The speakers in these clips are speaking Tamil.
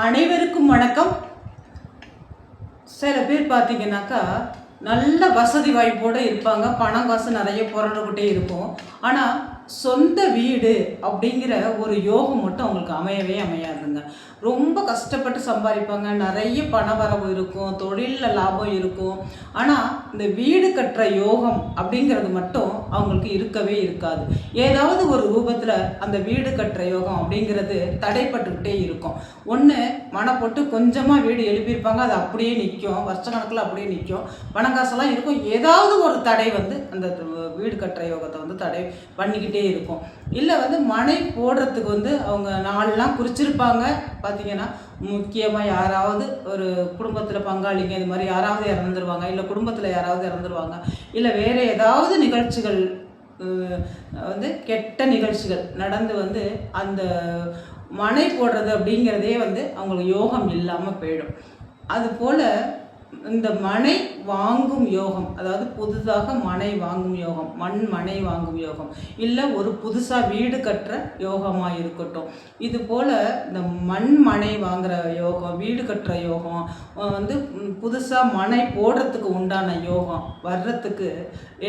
அனைவருக்கும் வணக்கம். சில பேர் பார்த்தீங்கன்னாக்கா நல்ல வசதி வாய்ப்போடு இருப்பாங்க, பணம் காசு நிறைய புரண்டுக்கிட்டே இருக்கும். ஆனால் சொந்த வீடு அப்படிங்கிற ஒரு யோகம் மட்டும் அவங்களுக்கு அமையவே அமையாதுங்க. ரொம்ப கஷ்டப்பட்டு சம்பாதிப்பாங்க, நிறைய பண வரவு இருக்கும், தொழிலில் லாபம் இருக்கும். ஆனால் இந்த வீடு கட்டுற யோகம் அப்படிங்கிறது மட்டும் அவங்களுக்கு இருக்கவே இருக்காது. ஏதாவது ஒரு ரூபத்தில் அந்த வீடு கட்டுற யோகம் அப்படிங்கிறது தடைப்பட்டுக்கிட்டே இருக்கும். ஒன்று மனப்போட்டு கொஞ்சமாக வீடு எழுப்பியிருப்பாங்க, அது அப்படியே நிற்கும், வருஷக்கணக்கில் அப்படியே நிற்கும், பணங்காசெல்லாம் இருக்கும். ஏதாவது ஒரு தடை வந்து அந்த வீடு கட்டுற யோகத்தை வந்து தடை பண்ணிக்கிட்டே இருக்கும். இல்லை மனை போடுறதுக்கு அவங்க நாளெலாம் குறிச்சிருப்பாங்க. பார்த்திங்கன்னா முக்கியமாக யாராவது ஒரு குடும்பத்தில் பங்காளிங்க இது மாதிரி யாராவது இறந்துருவாங்க, இல்லை குடும்பத்தில் யாராவது இறந்துருவாங்க, இல்லை வேறு ஏதாவது நிகழ்ச்சிகள் கெட்ட நிகழ்ச்சிகள் நடந்து அந்த மனை போடுறது அப்படிங்கிறதே அவங்களுக்கு யோகம் இல்லாமல் போயிடும். அதுபோல் இந்த மனை வாங்கும் யோகம், அதாவது புதுதாக மனை வாங்கும் யோகம், மனை வாங்கும் யோகம், இல்லை ஒரு புதுசாக வீடு கட்டுற யோகமாக இருக்கட்டும், இது போல் இந்த மனை வாங்குகிற யோகம், வீடு கட்டுற யோகம், புதுசாக மனை போடுறதுக்கு உண்டான யோகம் வர்றதுக்கு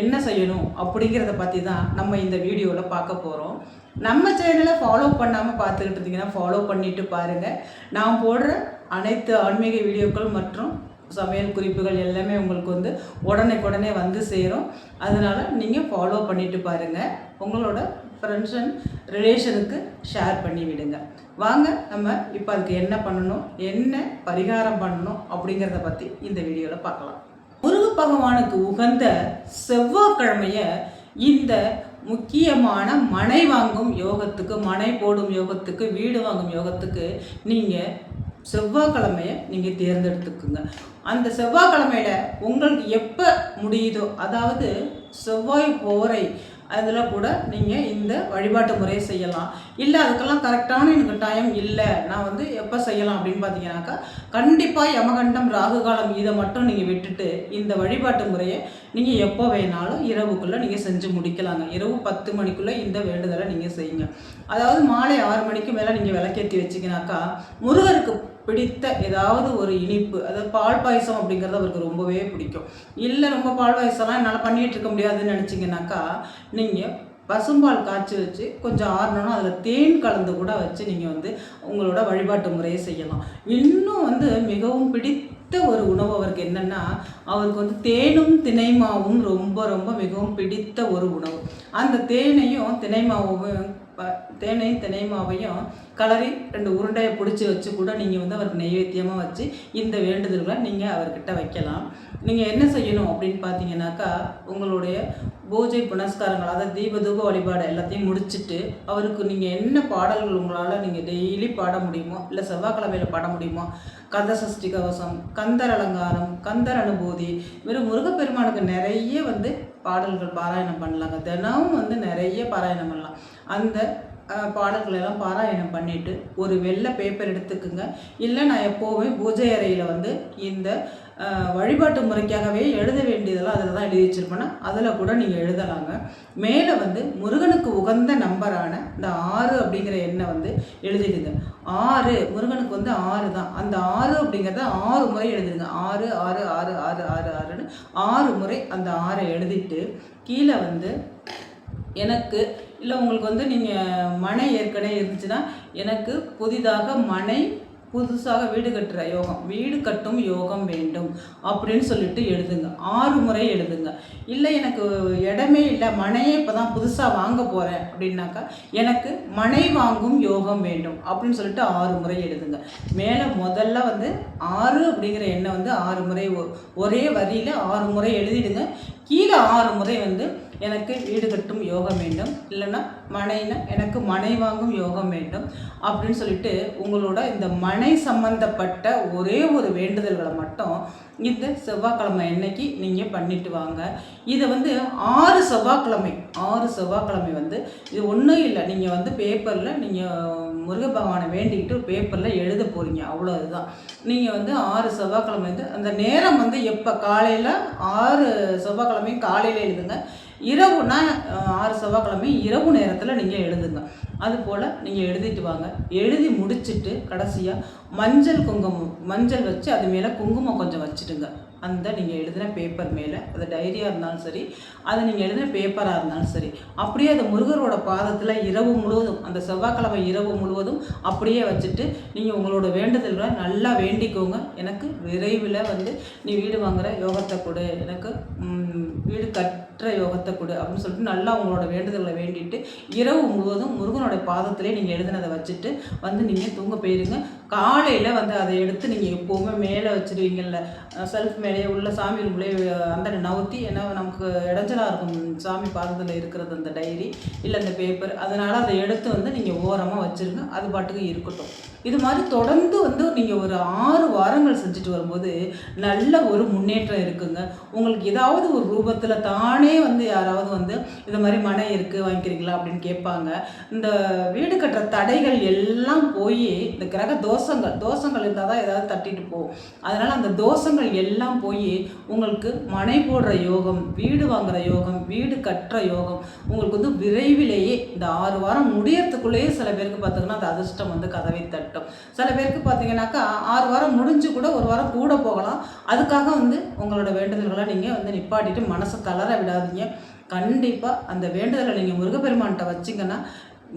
என்ன செய்யணும் அப்படிங்கிறத பற்றி தான் நம்ம இந்த வீடியோவில் பார்க்க போகிறோம். நம்ம சேனலை ஃபாலோ பண்ணாமல் பார்த்துக்கிட்டு இருந்தீங்கன்னா ஃபாலோ பண்ணிவிட்டு பாருங்கள். நான் போடுற அனைத்து ஆன்மீக வீடியோக்கள் மற்றும் சமையல் குறிப்புகள் எல்லாமே உங்களுக்கு உடனே வந்து சேரும். அதனால் நீங்கள் ஃபாலோ பண்ணிவிட்டு பாருங்கள். உங்களோட ஃப்ரெண்ட்ஸ் அண்ட் ரிலேஷனுக்கு ஷேர் பண்ணி விடுங்க. வாங்க நம்ம இப்போ அதுக்கு என்ன பண்ணணும், என்ன பரிகாரம் பண்ணணும் அப்படிங்கிறத பற்றி இந்த வீடியோவில் பார்க்கலாம். முருக பகவானுக்கு உகந்த செவ்வாய்க்கிழமையை இந்த முக்கியமான மனை வாங்கும் யோகத்துக்கு, மனை போடும் யோகத்துக்கு, வீடு வாங்கும் யோகத்துக்கு நீங்கள் செவ்வாய்க்கிழமையை நீங்கள் தேர்ந்தெடுத்துக்குங்க. அந்த செவ்வாய்க்கிழமையில் உங்களுக்கு எப்போ முடியுதோ, அதாவது செவ்வாய் போரை அதில் கூட நீங்கள் இந்த வழிபாட்டு முறையை செய்யலாம். இல்லை அதுக்கெல்லாம் கரெக்டான எனக்கு டைம் இல்லை, நான் எப்போ செய்யலாம் அப்படின்னு பார்த்தீங்கன்னாக்கா, கண்டிப்பாக யமகண்டம் ராகு காலம் இதை மட்டும் நீங்கள் விட்டுட்டு இந்த வழிபாட்டு முறையை நீங்கள் எப்போ வேணாலும் இரவுக்குள்ளே நீங்கள் செஞ்சு முடிக்கலாங்க. இரவு 10 மணிக்குள்ளே இந்த வேண்டுதலை நீங்கள் செய்யுங்க. அதாவது மாலை 6 மணிக்கு மேலே நீங்கள் விளக்கேற்றி வச்சிங்கனாக்கா, முருகருக்கு பிடித்த ஏதாவது ஒரு இனிப்பு, அதாவது பால் பாயசம் அப்படிங்கிறது அவருக்கு ரொம்பவே பிடிக்கும். இல்லை ரொம்ப பால் பாயசம்லாம் என்னால் பண்ணிகிட்டு இருக்க முடியாதுன்னு நினச்சிங்கனாக்கா, நீங்கள் பசும்பால் காய்ச்சி வச்சு கொஞ்சம் ஆறணும்னா அதில் தேன் கலந்து கூட வச்சு நீங்கள் உங்களோட வழிபாட்டு முறையை செய்யலாம். இன்னும் மிகவும் பிடித்த ஒரு உணவு அவருக்கு என்னென்னா, அவருக்கு தேனும் தினைமாவும் ரொம்ப ரொம்ப மிகவும் பிடித்த ஒரு உணவு. அந்த தேனையும் தினைமாவையும் கலரி 2 உருண்டையை பிடிச்சி வச்சு கூட நீங்கள் அவருக்கு நைவேத்தியமாக வச்சு இந்த வேண்டுதல்களை நீங்கள் அவர்கிட்ட வைக்கலாம். நீங்கள் என்ன செய்யணும் அப்படின்னு பார்த்தீங்கன்னாக்கா, உங்களுடைய பூஜை புனஸ்காரங்கள், அதாவது தீப வழிபாடு எல்லாத்தையும் முடிச்சுட்டு அவருக்கு நீங்கள் என்ன பாடல்கள் உங்களால் நீங்கள் டெய்லி பாட முடியுமோ, இல்லை செவ்வாய்க்கிழமையில் பாட முடியுமோ, கந்த சஷ்டி கவசம், கந்தர் அலங்காரம், கந்தர் அனுபூதி, வெறும் முருகப்பெருமானுக்கு நிறைய பாடல்கள் பாராயணம் பண்ணலாங்க. தினமும் நிறைய பாராயணம் பண்ணலாம். அந்த பாடல்களெல்லாம் பாராயணம் பண்ணிவிட்டு ஒரு வெள்ளை பேப்பர் எடுத்துக்குங்க. இல்லை நான் எப்போவுமே பூஜை அறையில் இந்த வழிபாட்டு முறைக்காகவே எழுத வேண்டியதெல்லாம் அதில் தான் எழுதி வச்சுருப்பேன்னா அதில் கூட நீங்கள் எழுதலாங்க. மேலே முருகனுக்கு உகந்த நம்பரான இந்த 6 அப்படிங்கிற எண்ணை எழுதிடுங்க. 6 முருகனுக்கு 6 தான். அந்த 6 அப்படிங்கிறத 6 முறை எழுதிடுங்க. 6 6 6 6 6 6ன்னு 6 முறை அந்த 6 எழுதிட்டு கீழே எனக்கு, இல்லை உங்களுக்கு நீங்கள் மனை ஏற்கனவே இருந்துச்சுன்னா, எனக்கு புதிதாக மனை புதுசாக வீடு கட்டுற யோகம், வீடு கட்டும் யோகம் வேண்டும் அப்படின்னு சொல்லிட்டு எழுதுங்க. 6 முறை எழுதுங்க. இல்லை எனக்கு இடமே இல்லை, மனையே இப்போ தான் புதுசாக வாங்க போகிறேன் அப்படின்னாக்கா, எனக்கு மனை வாங்கும் யோகம் வேண்டும் அப்படின்னு சொல்லிட்டு 6 முறை எழுதுங்க. மேலே முதல்ல 6 அப்படிங்கிற எண்ணை 6 முறை ஒரே வரியில் 6 முறை எழுதிடுங்க. கீழே 6 முறை எனக்கு வீடு கட்டும் யோகம் வேண்டும், இல்லைன்னா எனக்கு மனை வாங்கும் யோகம் வேண்டும் அப்படின்னு சொல்லிட்டு உங்களோட இந்த மனை சம்பந்தப்பட்ட ஒரே ஒரு வேண்டுதல்களை மட்டும் இந்த செவ்வாய்க்கிழமை அன்னைக்கு நீங்கள் பண்ணிட்டு வாங்க. இதை 6 செவ்வாய்க்கிழமை இது ஒன்றும் இல்லை, நீங்கள் பேப்பரில் நீங்கள் முருக பகவானை வேண்டிக்கிட்டு பேப்பரில் எழுத போகிறீங்க, அவ்வளோதுதான். நீங்கள் 6 செவ்வாய்க்கிழமை அந்த நேரம் எப்போ காலையில் 6 செவ்வாய்க்கிழமையும் காலையில் எழுதுங்க. இரவுனா 6 செவ்வாய்க்கிழமை இரவு நேரத்தில் நீங்கள் எழுதுங்க. அதுபோல் நீங்கள் எழுதிட்டு வாங்க. எழுதி முடிச்சுட்டு கடைசியாக மஞ்சள் வச்சு அது மேலே குங்குமம் கொஞ்சம் வச்சுடுங்க. அந்த நீங்கள் எழுதின பேப்பர் மேலே, அது டைரியாக இருந்தாலும் சரி, அது நீங்கள் எழுதின பேப்பராக இருந்தாலும் சரி, அப்படியே அந்த முருகரோட பாதத்தில் இரவு முழுவதும், அந்த செவ்வாய்க்கிழமை இரவு முழுவதும் அப்படியே வச்சுட்டு நீங்கள் உங்களோட வேண்டுதல்களை நல்லா வேண்டிக்கோங்க. எனக்கு விரைவில் நீ வீடு வாங்குகிற யோகத்தை கொடு, எனக்கு வீடு கட்டுற யோகத்தை கொடு அப்படின்னு சொல்லிட்டு நல்லா உங்களோட வேண்டுதல்களை வேண்டிட்டு இரவு முழுவதும் முருகனோட பாதத்திலே நீங்கள் எழுதினதை வச்சுட்டு நீங்கள் தூங்க போயிருங்க. காலையில் அதை எடுத்து நீங்கள் எப்போவுமே மேலே வச்சுருவீங்கள்ல, செல்ஃப் மேலேயே உள்ள சாமி ரூம்லேயே அந்த நவுத்தி, ஏன்னா நமக்கு இடைஞ்சலாக இருக்கும் சாமி பாதத்தில் இருக்கிறது அந்த டைரி இல்லை அந்த பேப்பர். அதனால் அதை எடுத்து நீங்கள் ஓரமாக வச்சுருங்க. அது பாட்டுக்கு இருக்கட்டும். இது மாதிரி தொடர்ந்து நீங்கள் ஒரு 6 வாரங்கள் செஞ்சுட்டு வரும்போது நல்ல ஒரு முன்னேற்றம் இருக்குங்க. உங்களுக்கு ஏதாவது ஒரு ரூபத்தில் தானே யாராவது இந்த மாதிரி மனை இருக்குது வாங்கிக்கிறீங்களா அப்படின்னு கேட்பாங்க. இந்த வீடு கட்டுற தடைகள் எல்லாம் போய் இந்த கிரக தோஷங்கள் இருந்தால் தான் ஏதாவது தட்டிட்டு போகும். அதனால் அந்த தோஷங்கள் எல்லாம் போய் உங்களுக்கு மனை போடுற யோகம், வீடு வாங்குகிற யோகம், வீடு கட்டுற யோகம் உங்களுக்கு விரைவிலேயே இந்த 6 வாரம் முடியறதுக்குள்ளேயே சில பேருக்கு பார்த்தீங்கன்னா அந்த அதிர்ஷ்டம் கதவை தட்டும். சில பேருக்கு பார்த்தீங்கன்னாக்கா 6 வாரம் முடிஞ்சு கூட 1 வாரம் கூட போகலாம். அதுக்காக உங்களோட வேண்டுதல்களை நீங்கள் நிப்பாட்டிட்டு மனசை தளர விடாதீங்க. கண்டிப்பாக அந்த வேண்டுதலை நீங்கள் முருகப்பெருமான்கிட்ட வச்சிங்கன்னா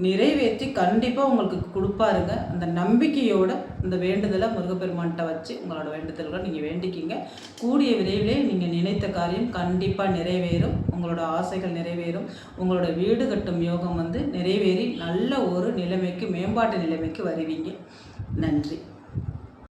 நிறைவேற்றி கண்டிப்பாக உங்களுக்கு கொடுப்பாருங்க. அந்த நம்பிக்கையோட இந்த வேண்டுதலை முருகப்பெருமான்கிட்ட வச்சு உங்களோட வேண்டுதல்களை நீங்கள் வேண்டிக்கிங்க. கூடிய விரைவிலே நீங்கள் நினைத்த காரியம் கண்டிப்பாக நிறைவேறும். உங்களோட ஆசைகள் நிறைவேறும். உங்களோட வீடு கட்டும் யோகம் நிறைவேறி நல்ல ஒரு நிலைமைக்கு, மேம்பாட்டு நிலைமைக்கு வருவீங்க. நன்றி.